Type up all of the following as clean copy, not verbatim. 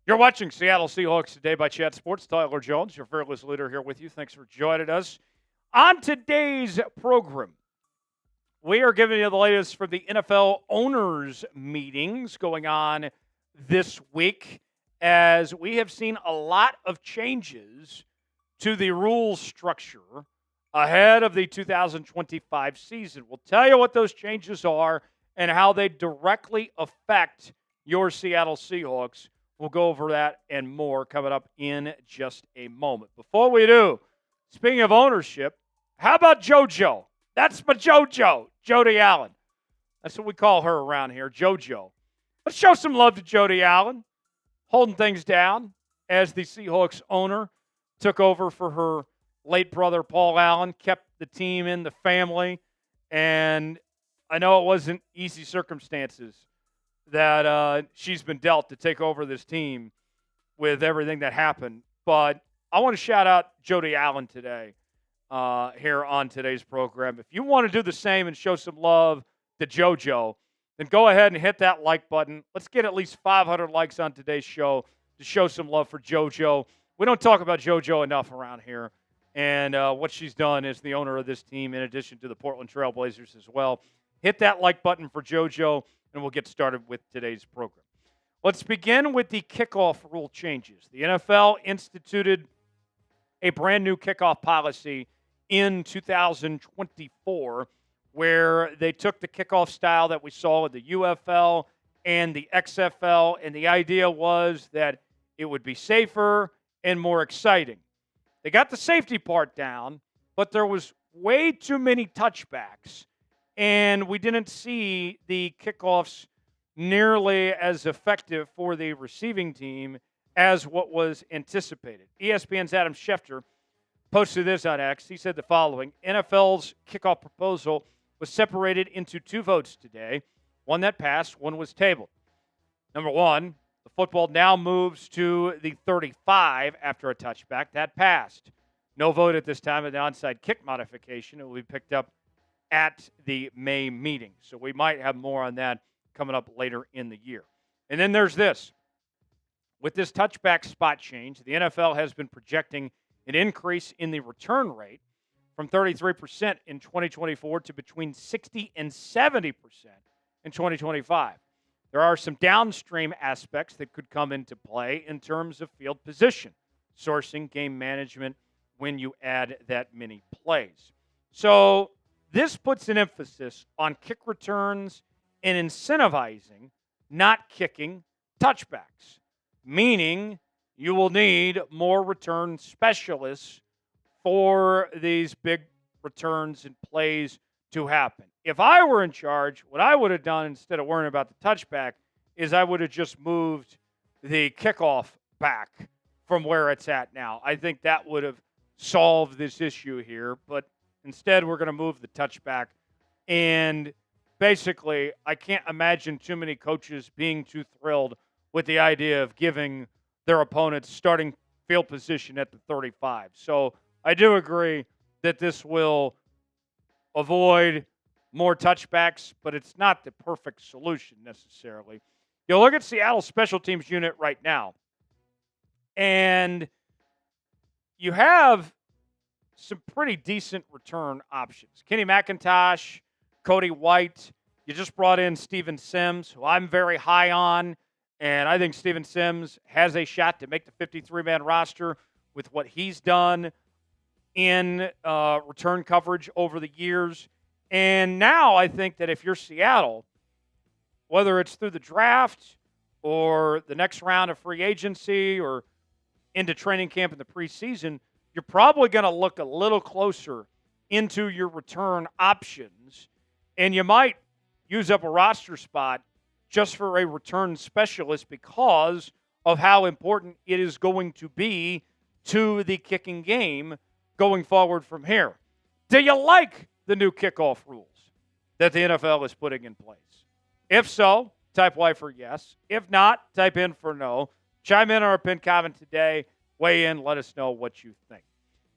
You're watching Seattle Seahawks Today by Chat Sports. Tyler Jones, your fearless leader, here with you. Thanks for joining us. On today's program, we are giving you the latest from the NFL owners' meetings going on this week, as we have seen a lot of changes to the rule structure ahead of the 2025 season. We'll tell you what those changes are and how they directly affect your Seattle Seahawks. We'll go over that and more coming up in just a moment. Before we do, speaking of ownership, how about JoJo? That's my JoJo, Jody Allen. That's what we call her around here, JoJo. Let's show some love to Jody Allen, holding things down as the Seahawks owner took over for her late brother, Paul Allen, kept the team in the family. And I know it wasn't easy circumstances that she's been dealt to take over this team with everything that happened. But I want to shout out Jody Allen today here on today's program. If you want to do the same and show some love to JoJo, then go ahead and hit that like button. Let's get at least 500 likes on today's show to show some love for JoJo. We don't talk about JoJo enough around here. And what she's done as the owner of this team, in addition to the Portland Trail Blazers as well. Hit that like button for JoJo, and we'll get started with today's program. Let's begin with the kickoff rule changes. The NFL instituted a brand new kickoff policy in 2024 where they took the kickoff style that we saw in the UFL and the XFL, and the idea was that it would be safer and more exciting. They got the safety part down, but there was way too many touchbacks, and we didn't see the kickoffs nearly as effective for the receiving team as what was anticipated. ESPN's Adam Schefter posted this on X. He said the following: NFL's kickoff proposal was separated into two votes today. One that passed, one was tabled. Number one, the football now moves to the 35 after a touchback. That passed. No vote at this time of the onside kick modification. It will be picked up at the May meeting. So we might have more on that coming up later in the year. And then there's this. With this touchback spot change, the NFL has been projecting an increase in the return rate from 33% in 2024 to between 60 and 70% in 2025. There are some downstream aspects that could come into play in terms of field position, sourcing, game management, when you add that many plays. So this puts an emphasis on kick returns and incentivizing, not kicking, touchbacks, meaning you will need more return specialists for these big returns and plays to happen. If I were in charge, what I would have done instead of worrying about the touchback is I would have just moved the kickoff back from where it's at now. I think that would have solved this issue here, but instead we're going to move the touchback. And basically, I can't imagine too many coaches being too thrilled with the idea of giving their opponents starting field position at the 35. So I do agree that this will avoid more touchbacks, but it's not the perfect solution necessarily. You look at Seattle's special teams unit right now, and you have some pretty decent return options. Kenny McIntosh, Cody White. You just brought in Steven Sims, who I'm very high on, and I think Steven Sims has a shot to make the 53-man roster with what he's done in return coverage over the years. And now I think that if you're Seattle, whether it's through the draft or the next round of free agency or into training camp in the preseason, you're probably going to look a little closer into your return options, and you might use up a roster spot just for a return specialist because of how important it is going to be to the kicking game going forward from here. Do you like the new kickoff rules that the NFL is putting in place? If so, type Y for yes. If not, type in for no. Chime in on our pinned comment today. Weigh in. Let us know what you think.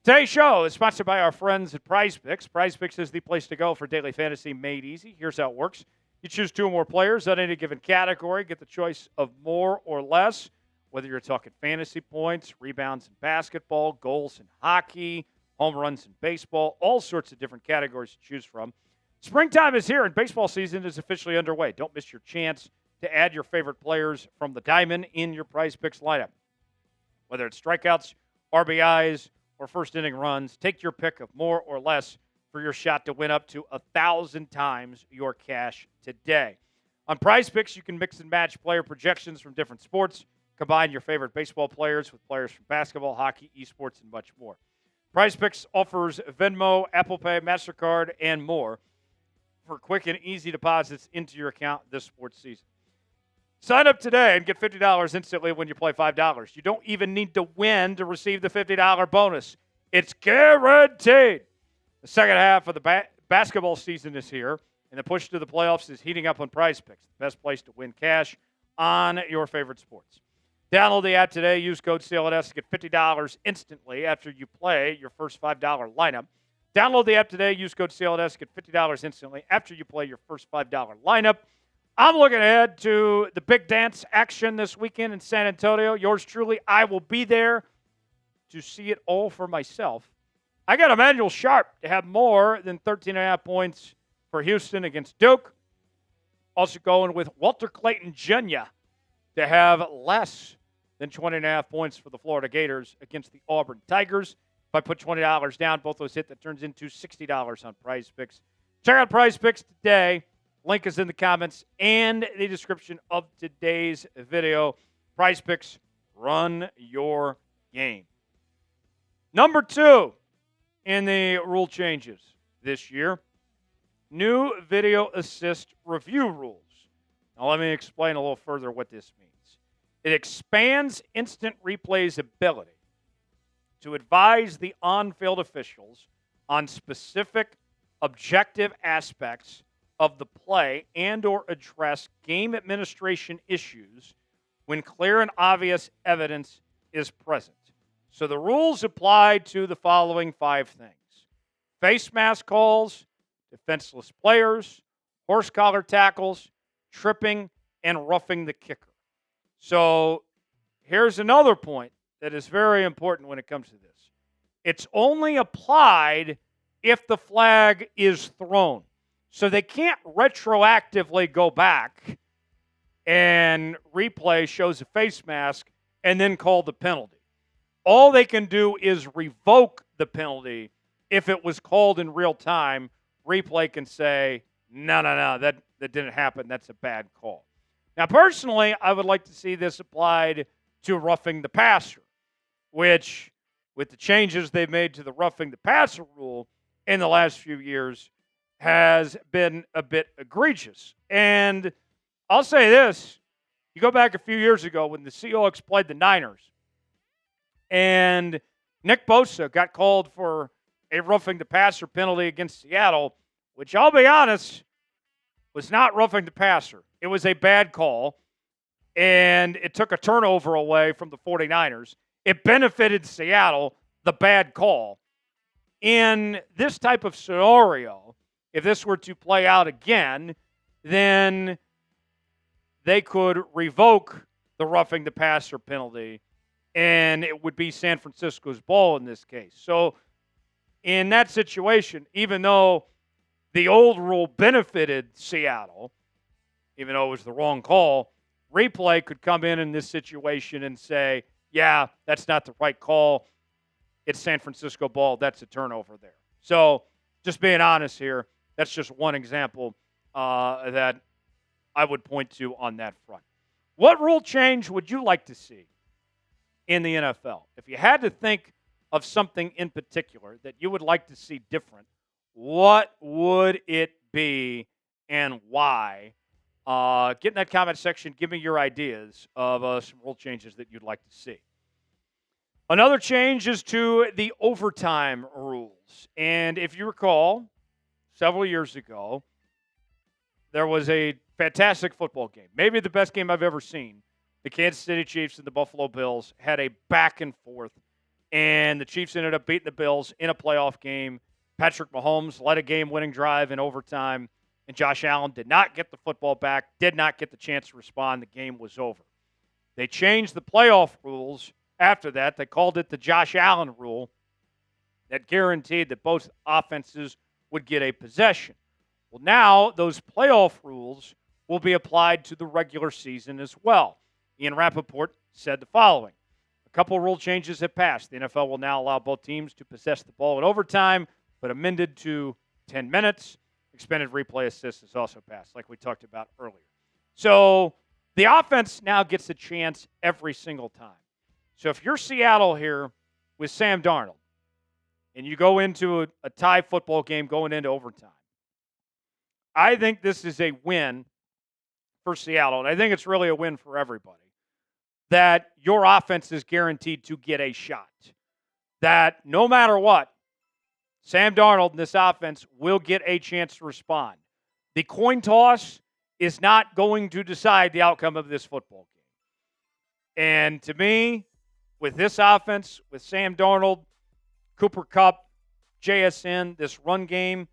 Today's show is sponsored by our friends at PrizePicks. PrizePicks is the place to go for daily fantasy made easy. Here's how it works. You choose two or more players on any given category. Get the choice of more or less. whether you're talking fantasy points, rebounds in basketball, goals in hockey, home runs in baseball, all sorts of different categories to choose from. Springtime is here and baseball season is officially underway. Don't miss your chance to add your favorite players from the diamond in your PrizePicks lineup. Whether it's strikeouts, RBIs, or first inning runs, take your pick of more or less for your shot to win up to 1,000 times your cash today. On PrizePicks, you can mix and match player projections from different sports, combine your favorite baseball players with players from basketball, hockey, esports, and much more. PrizePicks offers Venmo, Apple Pay, MasterCard, and more for quick and easy deposits into your account this sports season. Sign up today and get $50 instantly when you play $5. You don't even need to win to receive the $50 bonus. It's guaranteed. The second half of the basketball season is here, and the push to the playoffs is heating up on PrizePicks, the best place to win cash on your favorite sports. Download the app today. Use code CLNS to get $50 instantly after you play your first $5 lineup. Download the app today. Use code CLNS to get $50 instantly after you play your first $5 lineup. I'm looking ahead to the big dance action this weekend in San Antonio. Yours truly, I will be there to see it all for myself. I got Emmanuel Sharp to have more than 13.5 points for Houston against Duke. Also going with Walter Clayton Jr. to have less than 20.5 points for the Florida Gators against the Auburn Tigers. If I put $20 down, both those hit, that turns into $60 on PrizePicks. Check out PrizePicks today. Link is in the comments and the description of today's video. PrizePicks, run your game. Number 2 in the rule changes this year, new video assist review rules. Now let me explain a little further what this means. It expands instant replay's ability to advise the on-field officials on specific objective aspects of the play and or address game administration issues when clear and obvious evidence is present. So the rules apply to the following 5 things: face mask calls, defenseless players, horse collar tackles, tripping, and roughing the kicker. So here's another point that is very important when it comes to this. It's only applied if the flag is thrown. So they can't retroactively go back and replay shows a face mask and then call the penalty. All they can do is revoke the penalty if it was called in real time. Replay can say, no, that didn't happen. That's a bad call. Now, personally, I would like to see this applied to roughing the passer, which, with the changes they've made to the roughing the passer rule in the last few years, has been a bit egregious. And I'll say this. You go back a few years ago when the Seahawks played the Niners, and Nick Bosa got called for a roughing the passer penalty against Seattle, which, I'll be honest, was not roughing the passer. It was a bad call, and it took a turnover away from the 49ers. It benefited Seattle, the bad call. In this type of scenario, if this were to play out again, then they could revoke the roughing the passer penalty, and it would be San Francisco's ball in this case. So in that situation, even though the old rule benefited Seattle, even though it was the wrong call, replay could come in this situation and say, yeah, that's not the right call. It's San Francisco ball. That's a turnover there. So just being honest here, that's just one example that I would point to on that front. What rule change would you like to see in the NFL? If you had to think of something in particular that you would like to see different, what would it be and why? Get in that comment section. Give me your ideas of some rule changes that you'd like to see. Another change is to the overtime rules. And if you recall, several years ago, there was a fantastic football game, maybe the best game I've ever seen. The Kansas City Chiefs and the Buffalo Bills had a back and forth, and the Chiefs ended up beating the Bills in a playoff game. Patrick Mahomes led a game-winning drive in overtime, and Josh Allen did not get the football back, did not get the chance to respond. The game was over. They changed the playoff rules after that. They called it the Josh Allen rule that guaranteed that both offenses would get a possession. Well, now those playoff rules will be applied to the regular season as well. Ian Rappaport said the following. A couple of rule changes have passed. The NFL will now allow both teams to possess the ball in overtime, but amended to 10 minutes. Expanded replay assist has also passed, like we talked about earlier. So the offense now gets a chance every single time. So if you're Seattle here with Sam Darnold, and you go into a tie football game going into overtime, I think this is a win for Seattle, and I think it's really a win for everybody, that your offense is guaranteed to get a shot. That no matter what, Sam Darnold and this offense will get a chance to respond. The coin toss is not going to decide the outcome of this football game. And to me, with this offense, with Sam Darnold, Cooper Kupp, JSN, this run game,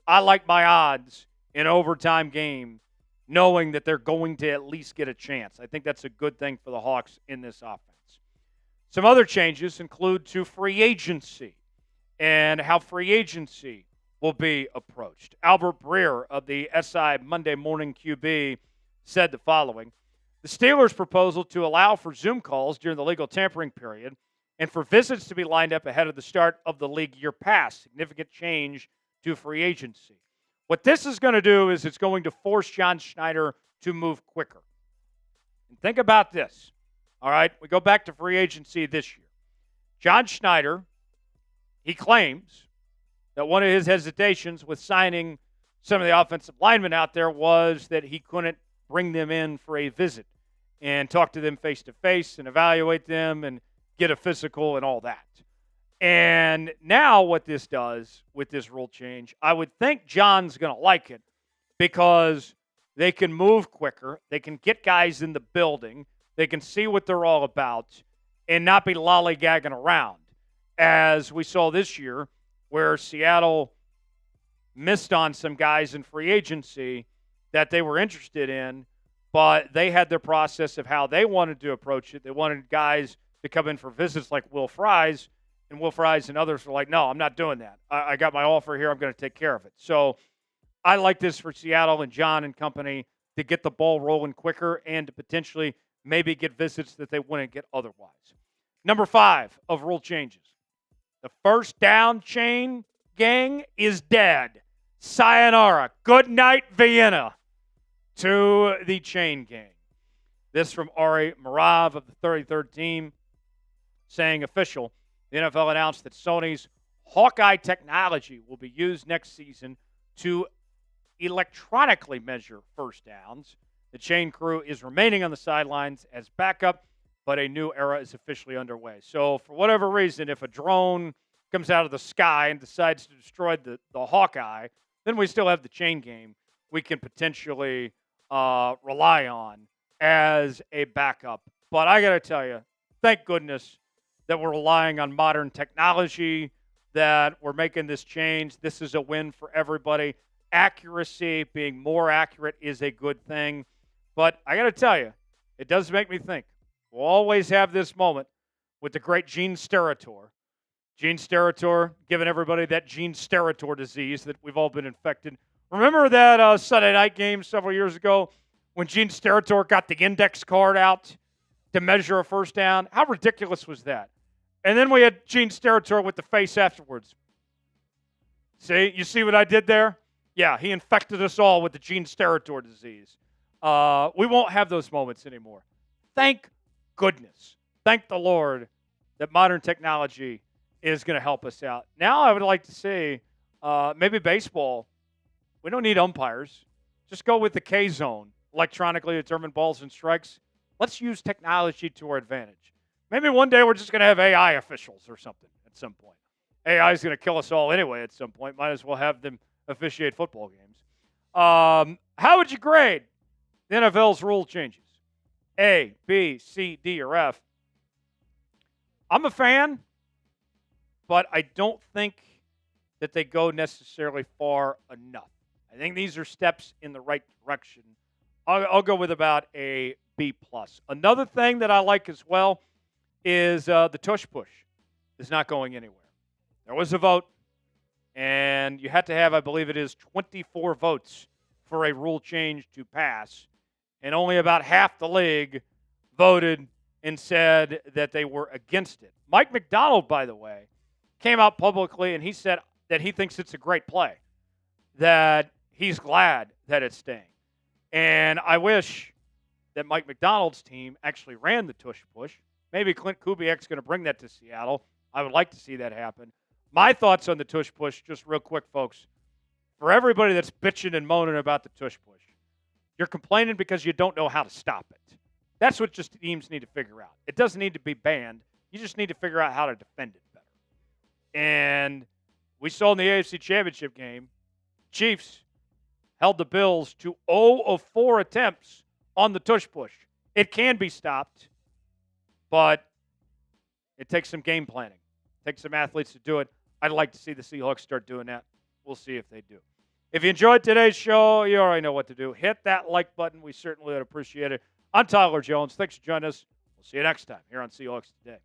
I like my odds in an overtime game knowing that they're going to at least get a chance. I think that's a good thing for the Hawks in this offense. Some other changes include to free agency and how free agency will be approached. Albert Breer of the SI Monday Morning QB said the following. The Steelers' proposal to allow for Zoom calls during the legal tampering period and for visits to be lined up ahead of the start of the league year pass. Significant change to free agency. What this is going to do is it's going to force John Schneider to move quicker. And think about this. All right, we go back to free agency this year. John Schneider, he claims that one of his hesitations with signing some of the offensive linemen out there was that he couldn't bring them in for a visit and talk to them face-to-face and evaluate them and get a physical and all that. And now what this does with this rule change, I would think John's going to like it because they can move quicker. They can get guys in the building. They can see what they're all about and not be lollygagging around, as we saw this year where Seattle missed on some guys in free agency that they were interested in, but they had their process of how they wanted to approach it. They wanted guys to come in for visits like Will Fries, and Will Fries and others were like, no, I'm not doing that. I got my offer here. I'm going to take care of it. So I like this for Seattle and John and company to get the ball rolling quicker and to potentially maybe get visits that they wouldn't get otherwise. Number 5 of rule changes. The first down chain gang is dead. Sayonara. Good night, Vienna, to the chain gang. This from Ari Marav of the 33rd team saying official. The NFL announced that Sony's Hawkeye technology will be used next season to electronically measure first downs. The chain crew is remaining on the sidelines as backup, but a new era is officially underway. So for whatever reason, if a drone comes out of the sky and decides to destroy the Hawkeye, then we still have the chain game we can potentially rely on as a backup. But I got to tell you, thank goodness that we're relying on modern technology, that we're making this change. This is a win for everybody. Accuracy, being more accurate, is a good thing. But I got to tell you, it does make me think. We'll always have this moment with the great Gene Steratore. Gene Steratore giving everybody that Gene Steratore disease that we've all been infected. Remember that Sunday night game several years ago when Gene Steratore got the index card out to measure a first down? How ridiculous was that? And then we had Gene Steratore with the face afterwards. See? You see what I did there? Yeah, he infected us all with the Gene Steratore disease. We won't have those moments anymore. Thank goodness. Thank the Lord that modern technology is going to help us out. Now I would like to see maybe baseball. We don't need umpires. Just go with the K-zone, electronically determine balls and strikes. Let's use technology to our advantage. Maybe one day we're just going to have AI officials or something at some point. AI is going to kill us all anyway at some point. Might as well have them officiate football games. How would you grade the NFL's rule changes? A, B, C, D, or F? I'm a fan, but I don't think that they go necessarily far enough. I think these are steps in the right direction. I'll go with about a B+. Another thing that I like as well is the tush push is not going anywhere. There was a vote, and you had to have, I believe it is, 24 votes for a rule change to pass, and only about half the league voted and said that they were against it. Mike McDonald, by the way, came out publicly and he said that he thinks it's a great play, that he's glad that it's staying. And I wish that Mike McDonald's team actually ran the tush push. Maybe Clint Kubiak's going to bring that to Seattle. I would like to see that happen. My thoughts on the tush push, just real quick, folks. For everybody that's bitching and moaning about the tush push, you're complaining because you don't know how to stop it. That's what just teams need to figure out. It doesn't need to be banned. You just need to figure out how to defend it better. And we saw in the AFC Championship game, Chiefs held the Bills to 0 of 4 attempts on the tush push. It can be stopped, but it takes some game planning. It takes some athletes to do it. I'd like to see the Seahawks start doing that. We'll see if they do. If you enjoyed today's show, you already know what to do. Hit that like button. We certainly would appreciate it. I'm Tyler Jones. Thanks for joining us. We'll see you next time here on Seahawks Today.